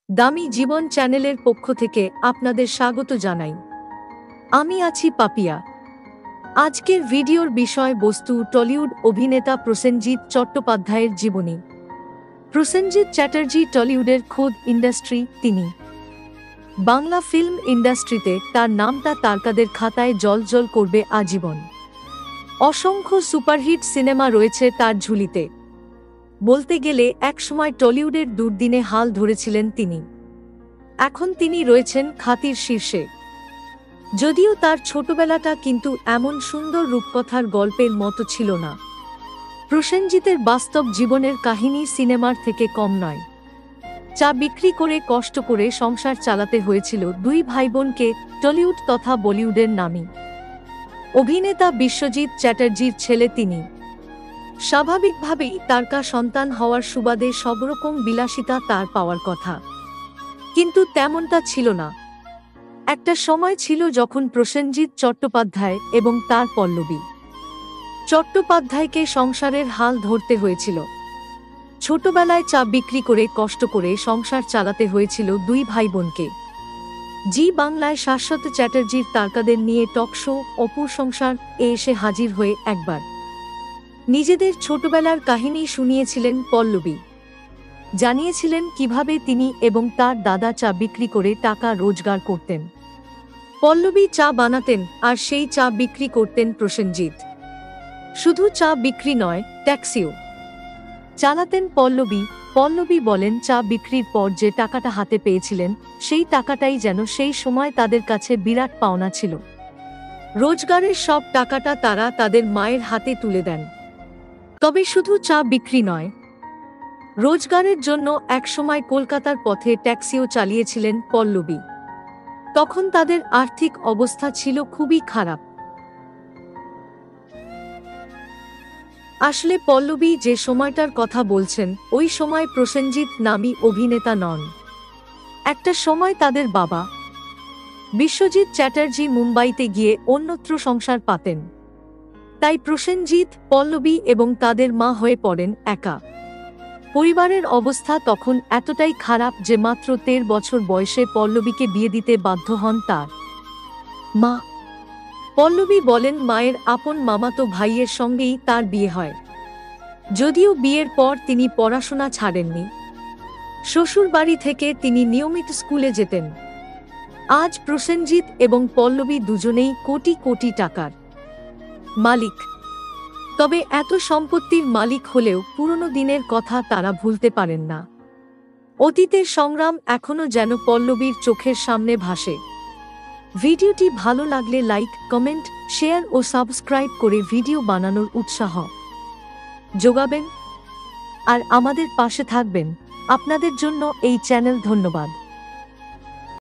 দামি জীবন চ্যানেলের পক্ষ থেকে আপনাদের স্বাগত জানাই। আমি আছি পাপিয়া। আজকের ভিডিওর বিষয়বস্তু টলিউড অভিনেতা প্রসেনজিৎ চট্টোপাধ্যায়ের জীবনী। প্রসেনজিৎ চ্যাটার্জি টলিউডের খোদ ইন্ডাস্ট্রি। তিনি বাংলা ফিল্ম ইন্ডাস্ট্রিতে তার নামটা তারকাদের খাতায় জ্বলজ্বল করবে আজীবন। অসংখ্য সুপারহিট সিনেমা রয়েছে তার ঝুলিতে। বলতে গেলে একসময় টলিউডের দুর্দিনে হাল ধরেছিলেন তিনি। এখন তিনি রয়েছেন খ্যাতির শীর্ষে। যদিও তার ছোটবেলাটা কিন্তু এমন সুন্দর রূপকথার গল্পের মতো ছিল না। প্রসেনজিতের বাস্তব জীবনের কাহিনী সিনেমার থেকে কম নয়। চা বিক্রি করে কষ্ট করে সংসার চালাতে হয়েছিল দুই ভাইবোনকে, টলিউড তথা বলিউডের নামী অভিনেতা বিশ্বজিৎ চ্যাটার্জির ছেলে তিনি। স্বাভাবিকভাবেই তারকা সন্তান হওয়ার সুবাদে সবরকম বিলাসিতা তার পাওয়ার কথা, কিন্তু তেমনটা ছিল না। একটা সময় ছিল যখন প্রসেনজিৎ চট্টোপাধ্যায় এবং তার পল্লবী চট্টোপাধ্যায়কে সংসারের হাল ধরতে হয়েছিল। ছোটবেলায় চা বিক্রি করে কষ্ট করে সংসার চালাতে হয়েছিল দুই ভাই বোনকে। জি বাংলায় শাশ্বত চ্যাটার্জির তারকাদের নিয়ে টক শো অপুর সংসার এসে হাজির হয়ে একবার নিজেদের ছোটবেলার কাহিনী শুনিয়েছিলেন পল্লবী। জানিয়েছিলেন কিভাবে তিনি এবং তার দাদা চা বিক্রি করে টাকা রোজগার করতেন। পল্লবী চা বানাতেন আর সেই চা বিক্রি করতেন প্রসেনজিৎ। শুধু চা বিক্রি নয়, ট্যাক্সিও চালাতেন পল্লবী। পল্লবী বলেন, চা বিক্রির পর যে টাকাটা হাতে পেয়েছিলেন সেই টাকাটাই যেন সেই সময় তাদের কাছে বিরাট পাওনা ছিল। রোজগারের সব টাকাটা তারা তাদের মায়ের হাতে তুলে দেন। তবে শুধু চা বিক্রি নয়, রোজগারের জন্য একসময় কলকাতার পথে ট্যাক্সিও চালিয়েছিলেন পল্লবী। তখন তাদের আর্থিক অবস্থা ছিল খুবই খারাপ। আসলে পল্লবী যে সময়টার কথা বলছেন, ওই সময় প্রসেনজিৎ নামী অভিনেতা নন। একটা সময় তাদের বাবা বিশ্বজিৎ চ্যাটার্জি মুম্বাইতে গিয়ে অন্যত্র সংসার পাতেন। তাই প্রসেনজিৎ, পল্লবী এবং তাদের মা হয়ে পড়েন একা। পরিবারের অবস্থা তখন এতটাই খারাপ যে মাত্র 13 বছর বয়সে পল্লবীকে বিয়ে দিতে বাধ্য হন তার মা। পল্লবী বলেন, মায়ের আপন মামাতো ভাইয়ের সঙ্গেই তার বিয়ে হয়। যদিও বিয়ের পর তিনি পড়াশোনা ছাড়েননি। শ্বশুরবাড়ি থেকে তিনি নিয়মিত স্কুলে যেতেন। আজ প্রসেনজিৎ এবং পল্লবী দুজনেই কোটি কোটি টাকার মালিক। তবে এত সম্পত্তির মালিক হলেও পুরনো দিনের কথা তারা ভুলতে পারেন না। অতীতের সংগ্রাম এখনো যেন পল্লবীর চোখের সামনে ভাসে। ভিডিওটি ভালো লাগলে লাইক, কমেন্ট, শেয়ার ও সাবস্ক্রাইব করে ভিডিও বানানোর উৎসাহ যোগাবেন আর আমাদের পাশে থাকবেন। আপনাদের জন্য এই চ্যানেল ধন্যবাদ।